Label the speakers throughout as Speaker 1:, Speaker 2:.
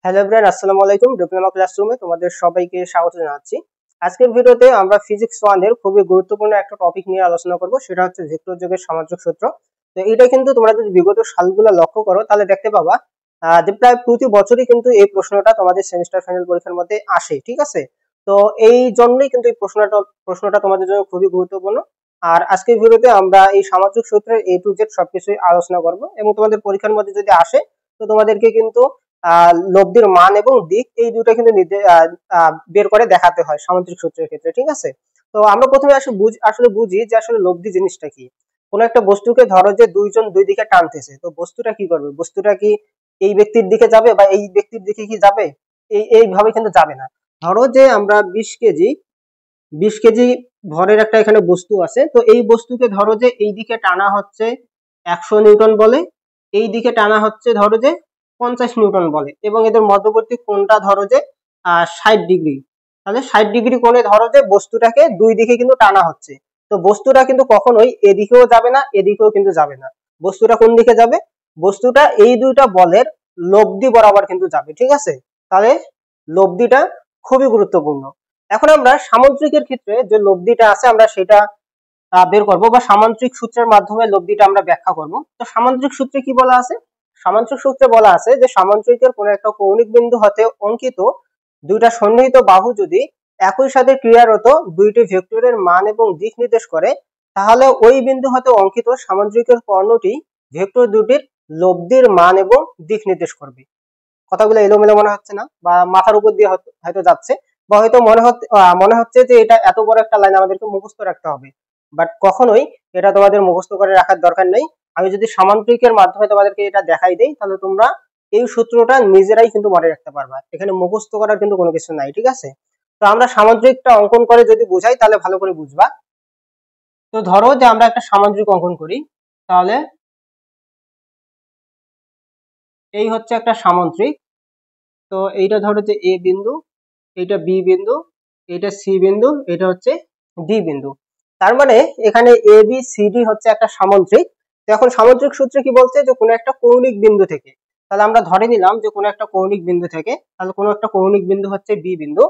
Speaker 1: Hello everyone, আসসালামু আলাইকুম। Diploma ক্লাসরুমে তোমাদের সবাইকে স্বাগত জানাচ্ছি। আজকের ভিডিওতে আমরা ফিজিক্স 1 এর খুবই গুরুত্বপূর্ণ একটা টপিক নিয়ে আলোচনা করব, সেটা হচ্ছে ভেক্টর যোগের সামান্তরিক সূত্র। তো এটা কিন্তু তোমরা যদি বিগত সালগুলো লক্ষ্য করো তাহলে দেখতে পাবা যে প্রায় প্রতি বছরই কিন্তু এই প্রশ্নটা তোমাদের সেমিস্টার ফাইনাল পরীক্ষার মধ্যে আসে, ঠিক আছে? তো এই জন্যই কিন্তু এই প্রশ্নটা তোমাদের জন্য খুবই গুরুত্বপূর্ণ। আর আজকের ভিডিওতে আমরা এই সামান্তরিক সূত্রের A to Z সবকিছুই আলোচনা করব, এবং তোমাদের পরীক্ষার মধ্যে যদি আসে তো তোমাদেরকে কিন্তু লব্ধির মান এবং দিক এই দুটো কিন্তু বের করে দেখাতে হয় সামান্তরিক সূত্রের ক্ষেত্রে, ঠিক আছে? তো আমরা প্রথমে আসলে বুঝি যে আসলে লব্ধি জিনিসটা কি। কোন একটা বস্তুকে ধরো যে দুইজন দুই দিকে টানতেছে, তো বস্তুটা কি করবে? বস্তুটা কি এই ব্যক্তির দিকে যাবে বা এই ব্যক্তির দিকে কি যাবে? এইভাবে কিন্তু যাবে না। ধরো যে আমরা 20 কেজি ভরের একটা এখানে বস্তু আছে, তো এই বস্তুকে ধরো যে এই দিকে টানা হচ্ছে 100 নিউটন বলে, এই দিকে টানা হচ্ছে ধরো যে 50 নিউটন বলে, এবং এদের মধ্যবর্তী কোণটা ধরো যে 60 ডিগ্রি। তাহলে 60 ডিগ্রি কোণে ধরো যে বস্তুটাকে দুই দিকে কিন্তু টানা হচ্ছে। তো বস্তুটা কিন্তু কখনোই এদিকেও যাবে না, এদিকেও কিন্তু যাবে না। বস্তুটা কোন দিকে যাবে? বস্তুটা এই দুইটা বলের লব্ধি বরাবর কিন্তু যাবে, ঠিক আছে? তাহলে লব্ধিটা খুবই গুরুত্বপূর্ণ। এখন আমরা সামান্তরিকের ক্ষেত্রে যে লব্ধিটা আছে আমরা সেটা বের করব, বা সামান্তরিক সূত্রের মাধ্যমে লব্ধিটা আমরা ব্যাখ্যা করব। তো সামান্তরিক সূত্রে কি বলা আছে? সামান্তরিক সূত্রে বলা আছে যে সামান্তরিকের কোন একটা কৌণিক বিন্দু হতে অঙ্কিত দুইটা সন্নিহিত বাহু যদি একই সাথে ক্রিয়ারত দুইটি ভেক্টরের মান এবং দিক নির্দেশ করে, তাহলে ওই বিন্দু হতে অঙ্কিত সামান্তরিকের কর্ণটি ভেক্টর দুটির লব্ধির মান এবং দিক নির্দেশ করবে। কথাগুলো এলোমেলো মনে হচ্ছে না, বা মাথার উপর দিয়ে হয়তো যাচ্ছে, বা হয়তো মনে হচ্ছে যে এটা এত বড় একটা লাইন আমাদেরকে মুখস্থ রাখতে হবে, বাট কখনোই এটা তোমাদের মুখস্থ করে রাখার দরকার নেই। আমি যদি সামান্তরিকের মাধ্যমে তোমাদেরকে এটা দেখাই দেই তাহলে তোমরা এই সূত্রটা নিজেরাই কিন্তু মনে রাখতে পারবা, এখানে মুখস্থ করার কিন্তু কোনো কিছু নাই, ঠিক আছে? তো আমরা সামান্তরিকটা অঙ্কন করে যদি বুঝাই তাহলে ভালো করে বুঝবা। তো ধরো যে আমরা একটা সামান্তরিক অঙ্কন করি, তাহলে এই হচ্ছে একটা সামান্তরিক। তো এইটা ধরো যে এ বিন্দু, এইটা বি বিন্দু, এটা সি বিন্দু, এটা হচ্ছে ডি বিন্দু। তার মানে এখানে এ বি সি ডি হচ্ছে একটা সামান্তরিক। তো এখন সামান্তরিক সূত্রে কি বলছে যে কোনো একটা কৌণিক বিন্দু থেকে, তাহলে আমরা ধরে নিলাম যে কোনো একটা কৌণিক বিন্দু থেকে, তাহলে কোনো একটা কৌণিক বিন্দু হচ্ছে বি বিন্দু।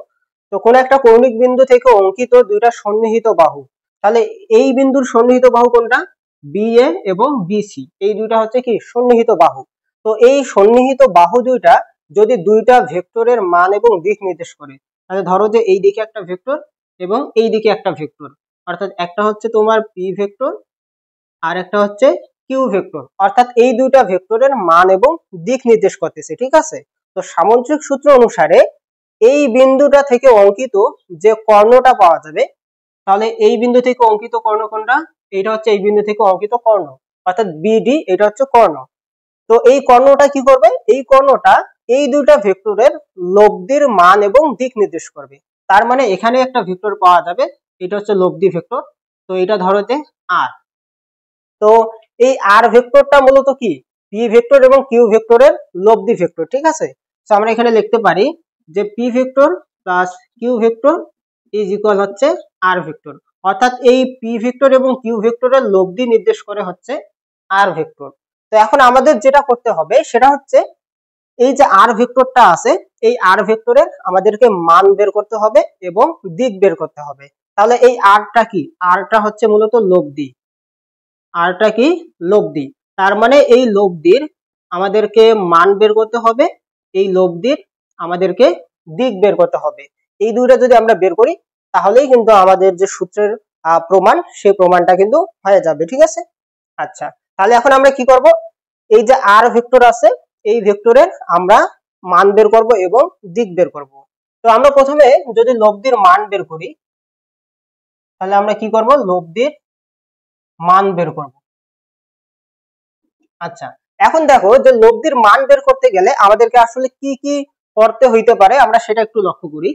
Speaker 1: তো কোনো একটা কৌণিক বিন্দু থেকে অঙ্কিত দুইটা সন্নিহিত বাহু, তাহলে এই বিন্দুর সন্নিহিত বাহু কোনটা? বি এ এবং বি সি, এই দুইটা হচ্ছে কি সন্নিহিত বাহু। তো এই সন্নিহিত বাহু দুইটা যদি দুইটা ভেক্টরের মান এবং দিক নির্দেশ করে, তাহলে ধরো যে এই দিকে একটা ভেক্টর এবং এই দিকে একটা ভেক্টর, অর্থাৎ একটা হচ্ছে তোমার পি ভেক্টর আর একটা হচ্ছে কিউ ভেক্টর, অর্থাৎ এই দুইটা ভেক্টরের মান এবং দিক নির্দেশ করতেছে, ঠিক আছে? তো সামান্তরিক সূত্র অনুসারে এই বিন্দুটা থেকে অঙ্কিত যে কর্ণটা পাওয়া যাবে, তাহলে এই বিন্দু থেকে অঙ্কিত কর্ণ কোনটা? এটা হচ্ছে এই বিন্দু থেকে অঙ্কিত কর্ণ, অর্থাৎ বিডি, এটা হচ্ছে কর্ণ। তো এই কর্ণটা কি করবে? এই কর্ণটা এই দুইটা ভেক্টরের লব্ধির মান এবং দিক নির্দেশ করবে। তার মানে এখানে একটা ভেক্টর পাওয়া যাবে, এটা হচ্ছে লব্ধি ভেক্টর। তো এটা ধরো যে আর। তো এই আর ভেক্টরটা মূলত কি? পি ভেক্টর এবং কিউ ভেক্টরের লব্ধি ভেক্টর, ঠিক আছে? তো আমরা এখানে লিখতে পারি যে P vector plus Q vector is equal হচ্ছে আর ভেক্টর, অর্থাৎ এই পি ভেক্টর এবং কিউ ভেক্টরের লব্ধি নির্দেশ করে হচ্ছে আর ভেক্টর। তো এখন আমাদের যেটা করতে হবে সেটা হচ্ছে এই যে আর ভেক্টরটা আছে, এই আর ভেক্টরের আমাদেরকে মান বের করতে হবে এবং দিক বের করতে হবে। তাহলে এই আরটা কি? আরটা হচ্ছে মূলত লব্ধি। আরটা কি? লব্ধি। তার মানে এই লব্ধির আমাদেরকে মান বের করতে হবে, এই লব্ধির আমাদেরকে দিক বের করতে হবে। এই দুইটা যদি আমরা বের করি তাহলেই কিন্তু আমাদের যে সূত্রের প্রমাণ, সেই প্রমাণটা কিন্তু হয়ে যাবে, ঠিক আছে? আচ্ছা, তাহলে এখন আমরা কি করব? এই যে আর ভেক্টর আছে, এই ভেক্টরের আমরা মান বের করব এবং দিক বের করব। তো আমরা প্রথমে যদি লব্ধির মান বের করি, তাহলে আমরা কি করব? লব্ধির মান বের করব। আচ্ছা, এখন দেখো যে লব্ধির মান বের করতে গেলে আমাদেরকে আসলে কি কি করতে হইতে পারে আমরা সেটা একটু লক্ষ্য করি।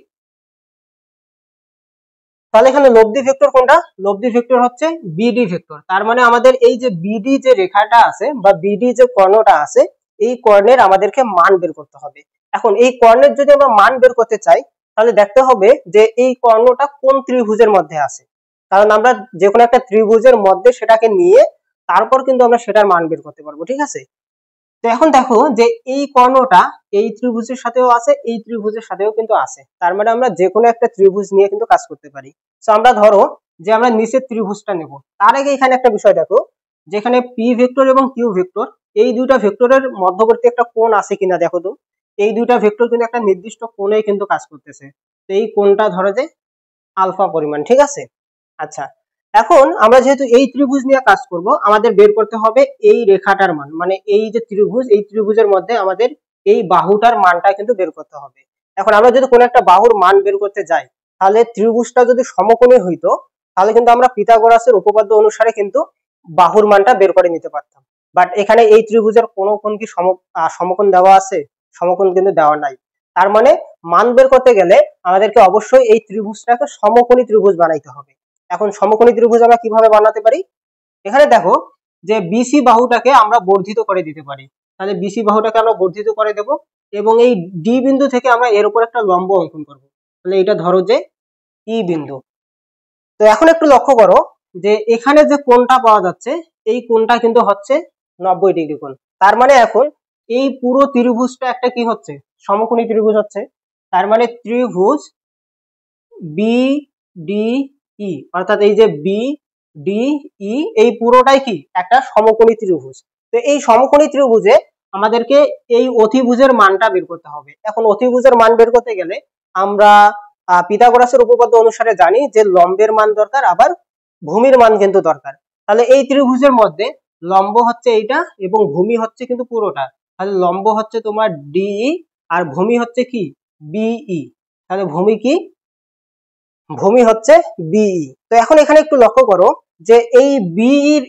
Speaker 1: তাহলে এখানে লব্ধি ভেক্টর কোনটা? লব্ধি ভেক্টর হচ্ছে বিডি ভেক্টর। তার মানে আমাদের এই যে বিডি যে রেখাটা আছে বা বিডি যে কর্ণটা আছে, এই কর্ণের আমাদেরকে মান বের করতে হবে। এখন এই কর্ণের যদি আমরা মান বের করতে চাই তাহলে দেখতে হবে যে এই কর্ণটা কোন ত্রিভুজের মধ্যে আছে, কারণ আমরা যে কোনো একটা ত্রিভুজের মধ্যে সেটাকে নিয়ে তারপর কিন্তু আমরা সেটার মান বের করতে পারবো, ঠিক আছে? তো এখন দেখো যে এই কর্ণটা এই ত্রিভুজের সাথেও আছে, এই ত্রিভুজের সাথেও কিন্তু আছে। তার মানে আমরা যে কোনো একটা ত্রিভুজ নিয়ে কিন্তু কাজ করতে পারি। তো আমরা ধরো যে আমরা নিচের ত্রিভুজটা নেব। তার আগে এখানে একটা বিষয় দেখো, যেখানে পি ভেক্টর এবং কিউ ভেক্টর, এই দুইটা ভেক্টরের মধ্যবর্তী একটা কোণ আছে কিনা দেখো তো। এই দুইটা ভেক্টর কিন্তু একটা নির্দিষ্ট কোণে কিন্তু কাজ করতেছে। তো এই কোণটা ধরো যে আলফা পরিমাণ, ঠিক আছে। আচ্ছা, এখন আমরা যেহেতু এই ত্রিভুজ নিয়ে কাজ করব, আমাদের বের করতে হবে এই রেখাটার মান, মানে এই যে ত্রিভুজ, এই ত্রিভুজের মধ্যে আমাদের এই বাহুটার মানটা কিন্তু বের করতে হবে। এখন আমরা যদি কোনো একটা বাহুর মান বের করতে যাই, তাহলে ত্রিভুজটা যদি সমকোণী হইতো, তাহলে কিন্তু আমরা পিথাগোরাসের উপপাদ্য অনুসারে কিন্তু বাহুর মানটা বের করে নিতে পারতাম। বাট এখানে এই ত্রিভুজের কোনো কোণ কি সমকোণ দেওয়া আছে? সমকোণ কিন্তু দেওয়া নাই। তার মানে মান বের করতে গেলে আমাদেরকে অবশ্যই এই ত্রিভুজটাকে সমকোণী ত্রিভুজ বানাইতে হবে। এখন সমকোণী ত্রিভুজ আমরা কিভাবে বানাতে পারি? এখানে দেখো যে বিসি বাহুটাকে আমরা বর্ধিত করে দিতে পারি। তাহলে বিসি বাহুটাকে আমরা বর্ধিত করে দেব এবং এই ডি বিন্দু থেকে আমরা এর উপর একটা লম্ব অঙ্কন করব। তাহলে এটা ধরো যে ই বিন্দু। তো এখন একটু লক্ষ্য করো যে এখানে যে কোণটা পাওয়া যাচ্ছে, এই কোণটা কিন্তু হচ্ছে 90 ডিগ্রি কোণ। তার মানে এখন এই পুরো ত্রিভুজটা একটা কি হচ্ছে? সমকোণী ত্রিভুজ হচ্ছে। তার মানে ত্রিভুজ বি ডি ই, অর্থাৎ এই যে বি ডি ই, এই পুরোটাই কি একটা সমকোণী ত্রিভুজ। তো এই সমকোণী ত্রিভুজে আমাদেরকে এই অতিভুজের মানটা বের করতে হবে। এখন অতিভুজের মান বের করতে গেলে আমরা পিথাগোরাসের উপপাদ্য অনুসারে জানি যে লম্বের মান দরকার, আবার ভূমির মান কিন্তু দরকার। তাহলে এই ত্রিভুজের মধ্যে লম্ব হচ্ছে এইটা এবং ভূমি হচ্ছে কিন্তু পুরোটা। তাহলে লম্ব হচ্ছে তোমার ডিই আর ভূমি হচ্ছে কি বিই। তাহলে ভূমি কি? ভূমি হচ্ছে বিই। তো এখন এখানে একটু লক্ষ্য করো যে এই বিইর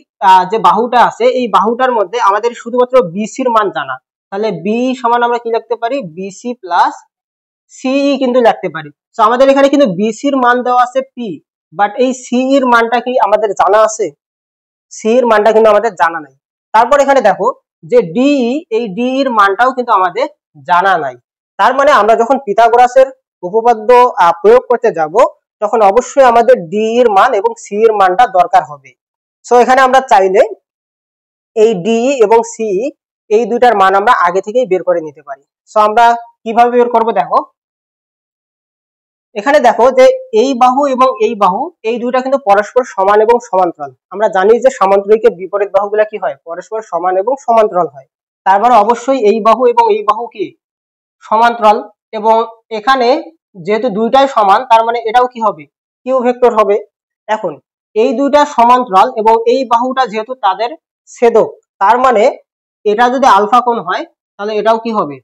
Speaker 1: যে বাহুটা আছে, এই বাহুটার মধ্যে আমাদের শুধুমাত্র বিসির মান জানা। তাহলে বিই সমান আমরা কি লিখতে পারি? বিসি প্লাস সিই কিন্তু লিখতে পারি। তো আমাদের এখানে কিন্তু বিসির মান দেওয়া আছে পি, বাট এই সিইর মানটা কি আমাদের জানা আছে? সিইর মানটা কিন্তু আমাদের জানা নাই। তারপর এখানে দেখো যে ডিই, এই ডিই এর মানটাও কিন্তু আমাদের জানা নাই। তার মানে আমরা যখন পিথাগোরাসের উপপাদ্য প্রয়োগ করতে যাব, তখন অবশ্যই আমাদের ডি এর মান এবং সি এর মানটা দরকার হবে। সো এখানে আমরা চাইলে এই ডি এবং সি, এই দুইটার মান আমরা আগে থেকেই বের করে নিতে পারি। সো আমরা কিভাবে বের করব দেখো, এখানে দেখো যে এই বাহু এবং এই বাহু, এই দুইটা কিন্তু পরস্পর সমান এবং সমান্তরাল। আমরা জানি যে সামান্তরিকের বিপরীত বাহুগুলা কি হয়? পরস্পর সমান এবং সমান্তরাল হয়। তারপরে অবশ্যই এই বাহু এবং এই বাহু কি সমান্তরাল, এবং এখানে যেহেতু দুইটাই সমান, তার মানে এটাও কি হবে? কিউ ভেক্টর হবে। এখন এই দুইটা সমান্তরাল এবং এই বাহুটা যেহেতু তাদের ছেদক, তার মানে এটা যদি আলফা কোণ হয়, তাহলে এটাও কি হবে?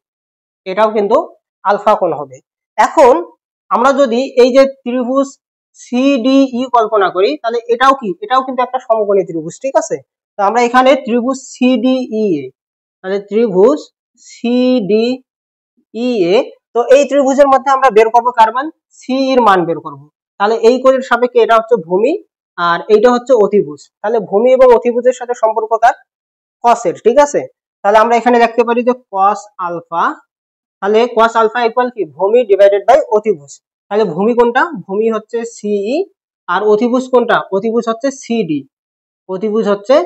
Speaker 1: এটাও কিন্তু আলফা কোণ হবে। এখন আমরা যদি এই যে ত্রিভুজ সিডিই কল্পনা করি, তাহলে এটাও কি? এটাও কিন্তু একটা সমকোণী ত্রিভুজ, ঠিক আছে। তো আমরা এখানে ত্রিভুজ সিডিই এ, তাহলে ত্রিভুজ সিডিই এ, তো এই ত্রিভুজের মধ্যে আমরা বের করব কার মান? সি এর মান বের করব। তাহলে এই কোণের সাপেক্ষে এটা হচ্ছে ভূমি আর এইটা হচ্ছে অতিভুজ। তাহলে ভূমি এবং অতিভুজের সাথে সম্পর্ক কার? cos এর, ঠিক আছে। তাহলে আমরা এখানে দেখতে পারি যে cos আলফা, তাহলে cos আলফা ইকুয়াল কি? ভূমি ডিভাইডেড বাই অতিভুজ। তাহলে ভূমি কোনটা? ভূমি হচ্ছে সিই, আর অতিভুজ কোনটা? অতিভুজ হচ্ছে সিডি। অতিভুজ হচ্ছে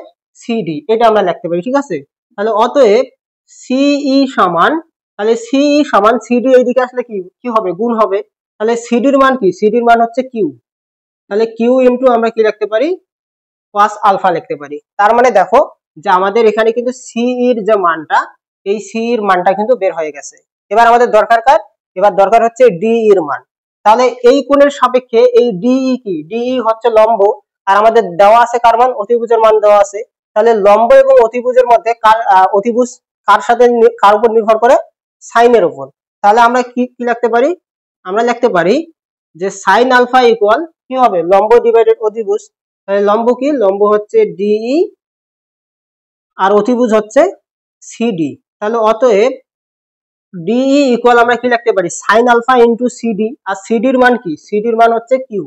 Speaker 1: সিডি, এটা আমরা লিখতে পারি, ঠিক আছে। তাহলে অতএব সিই সমান, তাহলে সিই সমান সিডি, এইদিকে আসলে কি কি হবে? গুণ হবে। তাহলে সিডির মান কি? সিডির মান হচ্ছে কিউ। তাহলে কিউ ইনটু আমরা কি লিখতে পারি? cos আলফা লিখতে পারি। তার মানে দেখো যে আমাদের এখানে কিন্তু সি এর যে মানটা, এই সি এর মানটা কিন্তু বের হয়ে গেছে। এবার আমাদের দরকার কার? এবার দরকার হচ্ছে ডি এর মান। তাহলে এই কোণের সাপেক্ষে এই ডিই কি? ডিই হচ্ছে লম্ব, আর আমাদের দেওয়া আছে কার মান? অতিভুজের মান দেওয়া আছে। তাহলে লম্ব এবং অতিভুজের মধ্যে কার অতিভুজ কার সাথে কার উপর নির্ভর করে? সাইনের উপর। তাহলে আমরা কি কি লিখতে পারি? আমরা লিখতে পারি যে সাইন আলফা ইকুয়াল কি হবে? লম্ব ডিভাইডেড অতিভুজ। তাহলে লম্ব কি? লম্ব হচ্ছে ডিই আর অতিভুজ হচ্ছে সিডি। তাহলে অতএব ডিই ইকুয়াল আমরা কি লিখতে পারি? সাইন আলফা ইন্টু সিডি, আর সিডির মান কি? সিডির মান হচ্ছে কিউ।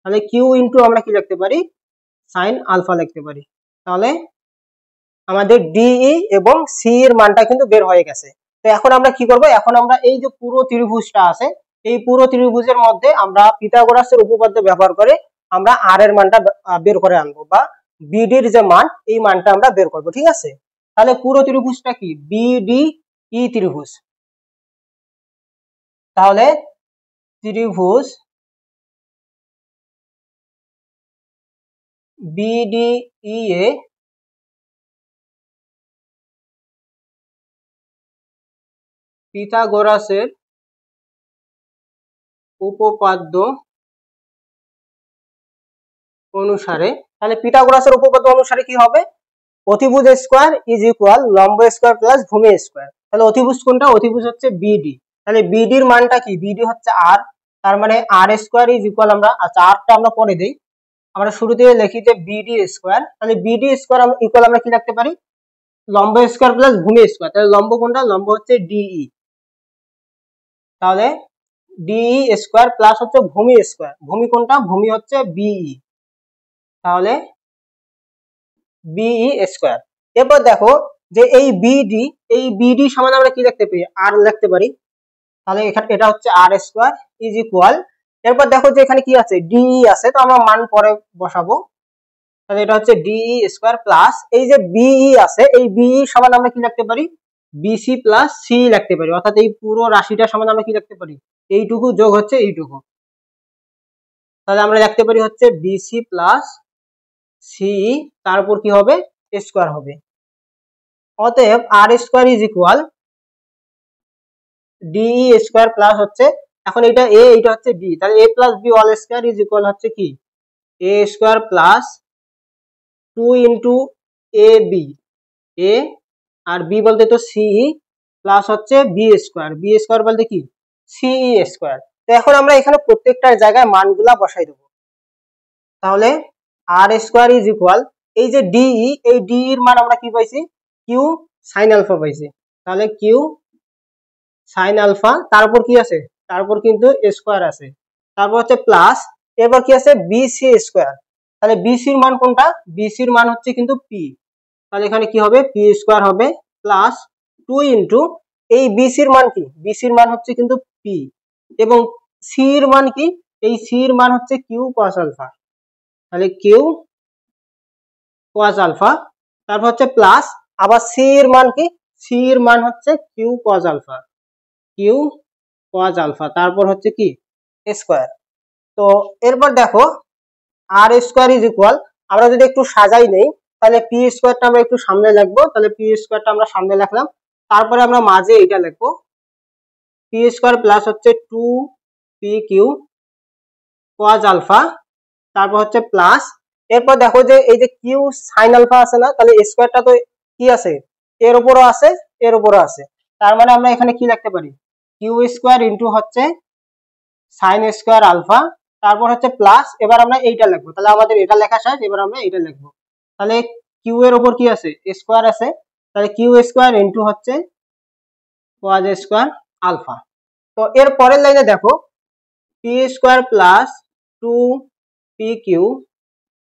Speaker 1: তাহলে কিউ ইন্টু আমরা কি লিখতে পারি? সাইন আলফা লিখতে পারি। তাহলে আমাদের ডিই এবং সি এর মানটা কিন্তু বের হয়ে গেছে। তো এখন আমরা কি করব? এখন আমরা এই যে পুরো ত্রিভুজটা আছে, এই পুরো ত্রিভুজের মধ্যে আমরা পিথাগোরাসের উপপাদ্য ব্যবহার করে আমরা আর এর মানটা বের করে আনবো, বা বিডির যে মান, এই মানটা আমরা বের করব, ঠিক আছে। তাহলে পুরো ত্রিভুজটা কি বিডিই ত্রিভুজ। তাহলে ত্রিভুজ বিডিই এ পিথাগোরাসের উপপাদ্য অনুসারে, তাহলে পিথাগোরাসের উপপাদ্য অনুসারে কি হবে, অতিভুজ স্কয়ার ইজ ইকুয়াল লম্ব স্কয়ার প্লাস ভূমি স্কয়ার। তাহলে অতিভুজ কোনটা, অতিভুজ হচ্ছে বিডি। তাহলে বিডির মানটা কি, বিডি হচ্ছে আর, তার মানে আর স্কয়ার ইজ ইকুয়াল, আমরা আচ্ছা আরটা আমরা পরে দেই, আমরা শুরুতে লিখি যে বিডি স্কয়ার। তাহলে বিডি স্কয়ার ইকুয়াল আমরা কি লিখতে পারি, লম্ব স্কয়ার প্লাস ভূমি স্কয়ার। তাহলে লম্ব কোনটা, লম্ব হচ্ছে ডিই, তাহলে ডিই স্কয়ার প্লাস হচ্ছে ভূমি স্কয়ার, ভূমি কোনটা, ভূমি হচ্ছে বিই, তাহলে বিই স্কয়ার। এরপর দেখো যে এই বিডি সমান আমরা কি লিখতে পারি, আর লিখতে পারি। তাহলে এখানে এটা হচ্ছে আর স্কয়ার ইজ ইকুয়াল, এরপর দেখো যে এখানে কি আছে, ডিই আছে, তো আমরা মান পরে বসাবো। তাহলে এটা হচ্ছে ডিই স্কয়ার প্লাস এই যে বিই আছে, এই বিই সমান আমরা কি লিখতে পারি, বিসি প্লাস সি লিখতে পারি, অর্থাৎ এই পুরো রাশিটা সমান আমরা কি লিখতে পারি, এইটুকু যোগ হচ্ছে এইটুকু। তাহলে আমরা লিখতে পারি হচ্ছে বিসি প্লাস সি, তারপর কি হবে, স্কয়ার হবে। অতএব R square is equal DE square plus হচ্ছে, এখন এটা এ, এটা হচ্ছে বি, তাহলে A plus B all square is equal হচ্ছে কি, A square plus 2 into A B, A আর বি বলতে তো সিই প্লাস হচ্ছে বি স্কয়ার বলতে কি সিই স্কয়ার। তো এখন আমরা এখানে প্রত্যেকটার জায়গায় মানগুলা বসাই দেবো। তাহলে আর স্কয়ার ইজ ইকুয়াল, এই যে ডিই, এই ডি এর মান আমরা কি পাইছি, কিউ সাইন আলফা পাইছি। তাহলে কিউ সাইন আলফা, তারপর কি আছে, তারপর কিন্তু স্কয়ার আছে, তারপর হচ্ছে প্লাস, এবার কি আছে বিসি স্কয়ার। তাহলে বিসির মান কোনটা, বিসির মান হচ্ছে কিন্তু পি, তাহলে এখানে কি হবে, পি স্কয়ার হবে প্লাস 2 ইন্টু এই বিসির মান কি, বিসির মান হচ্ছে কিন্তু পি, এবং সি এর মান কি, এই সি এর মান হচ্ছে কিউ কস আলফা, তাহলে কিউ কস আলফা, তারপর হচ্ছে প্লাস আবার সি এর মান কি, সি এর মান হচ্ছে Q cos alpha, Q cos alpha, তারপর হচ্ছে কি স্কয়ার। তো এরপর দেখো আর স্কয়ার ইজ ইকুয়াল, আমরা যদি একটু সাজাই নেই, তাহলে পি স্কয়ারটা আমরা একটু সামনে লিখবো, তাহলে পি স্কয়ারটা আমরা সামনে লিখলাম, তারপরে আমরা মাঝে এটা লিখবো, পি স্কয়ার প্লাস হচ্ছে 2 পি কিউ কস আলফা, তারপর হচ্ছে প্লাস, এরপর দেখো যে এই যে কিউ সাইন আলফা আছে না, তাহলে স্কয়ারটা তো কি আছে, এর উপরও আছে, এর উপরও আছে, তার মানে আমরা এখানে কি লিখতে পারি, কিউ স্কয়ার ইন্টু হচ্ছে সাইন স্কয়ার আলফা, তারপর হচ্ছে প্লাস, এবার আমরা এইটা লিখবো, তাহলে আমাদের এটা লেখা শেষ, এবার আমরা এটা লিখবো। তাহলে কিউ এর উপর কি আছে, স্কয়ার আছে, তাহলে কিউ স্কয়ার ইন্টু হচ্ছে কস স্কয়ার আলফা। তো এর পরের লাইনে দেখো P square plus 2 P Q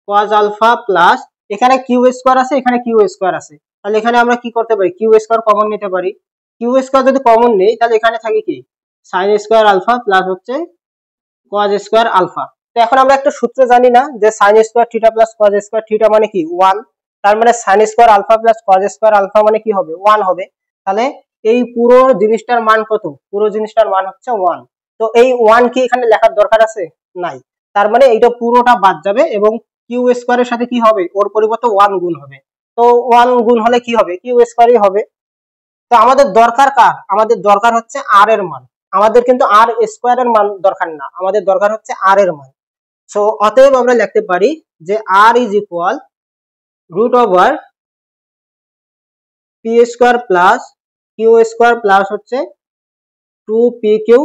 Speaker 1: cos alpha plus, এখানে কিউ স্কয়ার আছে, এখানে কিউ স্কয়ার আছে, তাহলে এখানে আমরা কি করতে পারি, কিউ স্কয়ার কমন নিতে পারি, কিউ স্কয়ার যদি কমন নেই, তাহলে এখানে থাকে কি সাইন স্কয়ার আলফা প্লাস হচ্ছে কস স্কয়ার আলফা। তো এখন আমরা একটা সূত্র জানি না যে sine square theta plus cos square theta মানে কি 1, তার মানে sine square alpha plus cos square alpha মানে কি হবে 1 হবে। তাহলে এই পুরো জিনিসটার মান কত, পুরো জিনিসটার মান হচ্ছে 1। তো এই 1 কি এখানে লেখার দরকার আছে, নাই, তার মানে এইটা পুরোটা বাদ যাবে, এবং কিউ স্কয়ারের সাথে কি হবে, ওর পরিবর্তে 1 গুণ হবে, তো 1 গুণ হলে কি হবে, কিউ স্কয়ারই হবে। তো আমাদের দরকার কার, আমাদের দরকার হচ্ছে আর এর মান, আমাদের কিন্তু আর স্কয়ার এর মান দরকার না, আমাদের দরকার হচ্ছে আর এর মান। সো অতএব আমরা লিখতে পারি যে R is equal root over P square plus Q square plus হচ্ছে 2 পি কিউ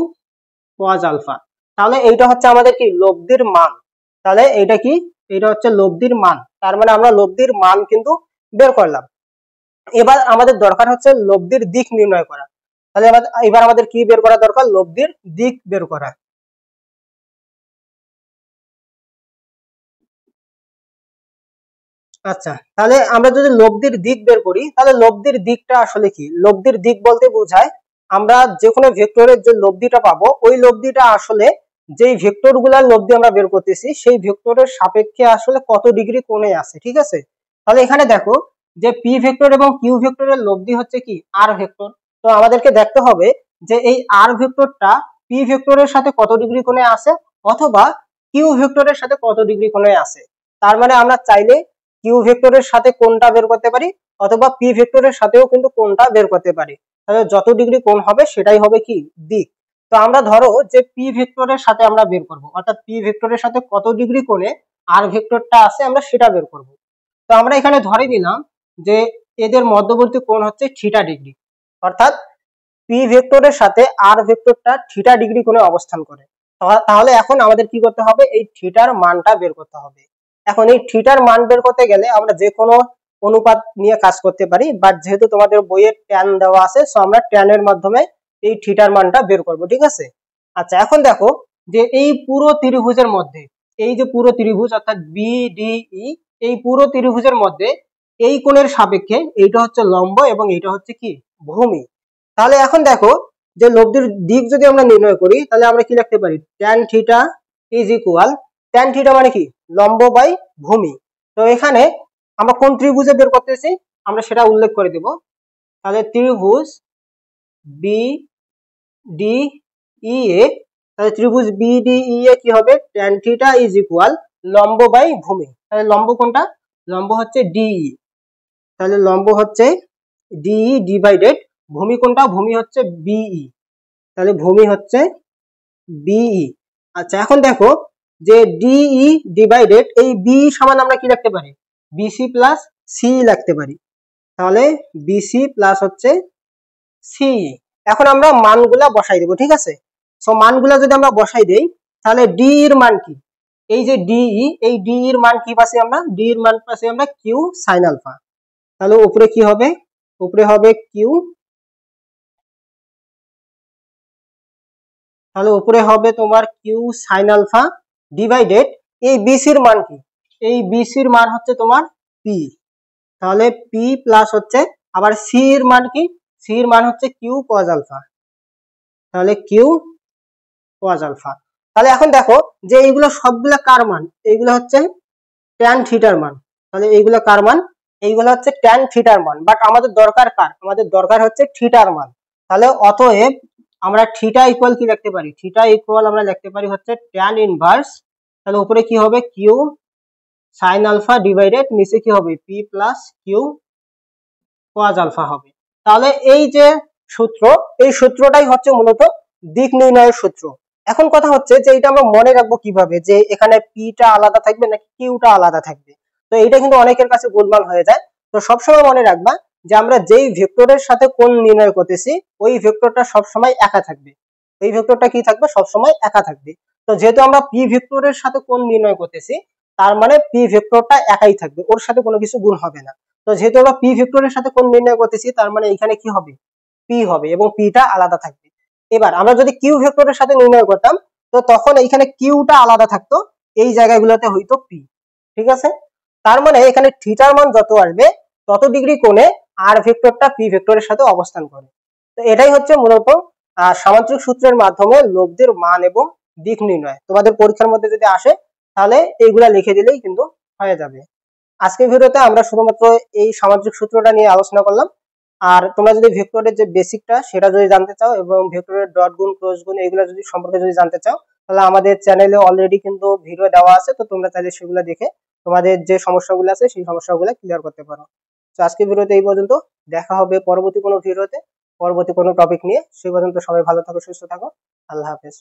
Speaker 1: কস আলফা। তাহলে এইটা হচ্ছে আমাদের কি লব্ধির মান, তাহলে এইটা কি, এটা হচ্ছে লব্ধির মান, তার মানে আমরা লব্ধির মান কিন্তু বের করলাম। এবার আমাদের দরকার হচ্ছে লব্ধির দিক নির্ণয় করা, তাহলে এবার আমাদের কি বের করা দরকার, লব্ধির দিক বের করা। আচ্ছা, তাহলে আমরা যদি লব্ধির দিক বের করি, তাহলে লব্ধির দিকটা আসলে কি, লব্ধির দিক বলতে বোঝায় আমরা যে কোনো ভেক্টরের যে লব্ধিটা পাবো, ওই লব্ধিটা আসলে যেই ভেক্টর গুলার লব্ধি আমরা বের করতেছি সেই ভেক্টরের সাপেক্ষে আসলে কত ডিগ্রি কোণে আছে, ঠিক আছে। তাহলে এখানে দেখো যে পি ভেক্টর এবং কিউ ভেক্টরের লব্ধি হচ্ছে কি আর ভেক্টর। তো আমাদেরকে দেখতে হবে যে এই আর ভেক্টরটা পি ভেক্টরের সাথে কত ডিগ্রি কোণে আছে অথবা কিউ ভেক্টরের সাথে কত ডিগ্রি কোণে আছে। তার মানে আমরা চাইলে কিউ ভেক্টরের সাথে কোণটা বের করতে পারি অথবা পি ভেক্টরের সাথেও কিন্তু কোণটা বের করতে পারি। তাহলে যত ডিগ্রি কোণ হবে সেটাই হবে কি দিক। তো আমরা ধরো যে পি ভেক্টরের সাথে আমরা বের করব, অর্থাৎ পি ভেক্টরের সাথে কত ডিগ্রি কোণে আর ভেক্টরটা আছে আমরা সেটা বের করব। তো আমরা এখানে ধরে নিলাম যে এদের মধ্যবর্তী কোণ হচ্ছে থিটা ডিগ্রি, অর্থাৎ পি ভেক্টরের সাথে আর ভেক্টরটা থিটা ডিগ্রি কোণে অবস্থান করে। তাহলে এখন আমাদের কি করতে হবে, এই থিটার মানটা বের করতে হবে। এখন এই থিটার মান বের করতে গেলে আমরা যে কোনো অনুপাত নিয়ে কাজ করতে পারি, বাট যেহেতু তোমাদের বইয়ে ট্যান দেওয়া আছে সো আমরা ট্যানের মাধ্যমে এই থিটার মানটা বের করব, ঠিক আছে। আচ্ছা, এখন দেখো যে এই পুরো ত্রিভুজের মধ্যে, এই যে পুরো ত্রিভুজ অর্থাৎ বিডিই, এই পুরো ত্রিভুজের মধ্যে এই কোণের সাপেক্ষে এইটা হচ্ছে লম্ব এবং এইটা হচ্ছে কি ভূমি। তাহলে এখন দেখো যে লব্ধির দিক যদি আমরা নির্ণয় করি তাহলে আমরা কি লিখতে পারি, tan theta is equal, tan theta মানে কি লম্ব বাই ভূমি। তো এখানে আমরা কোন ত্রিভুজে বের করতেছি আমরা সেটা উল্লেখ করে দেব। তাহলে ত্রিভুজ বি ডি ই এ, তাহলে ত্রিভুজ বি ডি ই এ কি হবে, ট্যান থিটা ইজ ইকুয়াল লম্ব বাই ভূমি। তাহলে লম্ব কোনটা, লম্ব হচ্ছে ডিই, তাহলে লম্ব হচ্ছে ডিই ডিভাইডেড ভূমি কোনটা, ভূমি হচ্ছে বিই, তাহলে ভূমি হচ্ছে বিই। আচ্ছা, এখন দেখো যে ডিই ডিভাইডেড এই বি সমান আমরা কি লিখতে পারি, বিসি প্লাস সি লিখতে পারি। তাহলে বিসি প্লাস হচ্ছে সি। এখন আমরা মানগুলা বসাই দেব, ঠিক আছে। সো মানগুলা যদি আমরা বসাই দেই তাহলে ডি এর মান কি, এই যে ডিই, এই ডি এর মান কি পাচ্ছি আমরা, ডি এর মান পাচ্ছি আমরা কিউ সাইন আলফা। তাহলে উপরে কি হবে, উপরে হবে কিউ, তাহলে উপরে হবে তোমার কিউ সাইন আলফা ডিভাইডেড এই বিসির মান কি, এই বিসির মান হচ্ছে তোমার পি, তাহলে পি প্লাস হচ্ছে আবার সি এর মান কি, সি এর মান হচ্ছে কিউ কজ আলফা, তাহলে কিউ কজ আলফা। তাহলে এখন দেখো যে এইগুলো সবগুলা কার মান, এইগুলো হচ্ছে ট্যান থিটার মান। তাহলে এইগুলো কার মান, এইগুলো হচ্ছে ট্যান থিটার মান, বাট আমাদের দরকার কার, আমাদের দরকার হচ্ছে থিটার মান। তাহলে অতএব আমরা থিটা ইকুয়াল কি লিখতে পারি, থিটা ইকুয়াল আমরা লিখতে পারি হচ্ছে ট্যান ইনভার্স, তাহলে উপরে কি হবে কিউ সাইন আলফা ডিভাইডেড নিচে কি হবে P plus Q cos alpha হবে। তাহলে এই যে সূত্র, এই সূত্রটাই হচ্ছে মূলত দিক নির্ণয়ের সূত্র। এখন কথা হচ্ছে যে এটা আমরা মনে রাখবো কিভাবে, যে এখানে পিটা আলাদা থাকবে নাকি কিউটা আলাদা থাকবে। তো এটা কিন্তু অনেকের কাছে গোলমাল হয়ে যায়। তো সবসময় মনে রাখবা যে আমরা যেই ভেক্টরের সাথে কোণ নির্ণয় করতেছি ওই ভেক্টরটা সবসময় একা থাকবে, এই ভেক্টরটা কি থাকবে সবসময় একা থাকবে। তো যেহেতু আমরা পি ভেক্টরের সাথে কোণ নির্ণয় করতেছি তার মানে পি ভেক্টরটা একাই থাকবে, ওর সাথে কোনো কিছু গুণ হবে না। তো যেহেতু আমরা পি ভেক্টরের সাথে কোণ নির্ণয় করতেছি তার মানে এখানে কি হবে, পি হবে এবং পিটা আলাদা থাকবে। এবার আমরা যদি কিউ ভেক্টরের সাথে নির্ণয় করতাম তো তখন এইখানে কিউটা আলাদা থাকতো, এই জায়গাগুলোতে হইতো পি, ঠিক আছে। তার মানে এখানে থিটার মান যত আসবে তত ডিগ্রি কোণে আর ভেক্টরটা পি ভেক্টরের সাথে অবস্থান করে। তো এটাই হচ্ছে মূলত সামান্তরিক সূত্রের মাধ্যমে লব্ধির মান এবং দিক নির্ণয়। তোমাদের পরীক্ষার মধ্যে যদি আসে তাহলে এইগুলা লিখে দিলেই কিন্তু হয়ে যাবে। আজকের ভিডিওতে আমরা শুধুমাত্র এই সামান্তরিক সূত্রটা নিয়ে আলোচনা করলাম। আর তোমরা যদি ভেক্টরের যে বেসিকটা সেটা যদি জানতে চাও এবং ভেক্টরের ডট গুণ ক্রস গুণ এগুলো যদি সম্পর্কে যদি জানতে চাও তাহলে আমাদের চ্যানেলে অলরেডি কিন্তু ভিডিও দেওয়া আছে, তো তোমরা চাইলে সেগুলো দেখে তোমাদের যে সমস্যাগুলো আছে সেই সমস্যাগুলো ক্লিয়ার করতে পারো। তো আজকের ভিডিওতে এই পর্যন্ত, দেখা হবে পরবর্তী কোনো ভিডিওতে পরবর্তী কোনো টপিক নিয়ে। সেই পর্যন্ত সবাই ভালো থাকো, সুস্থ থাকো, আল্লাহ হাফেজ।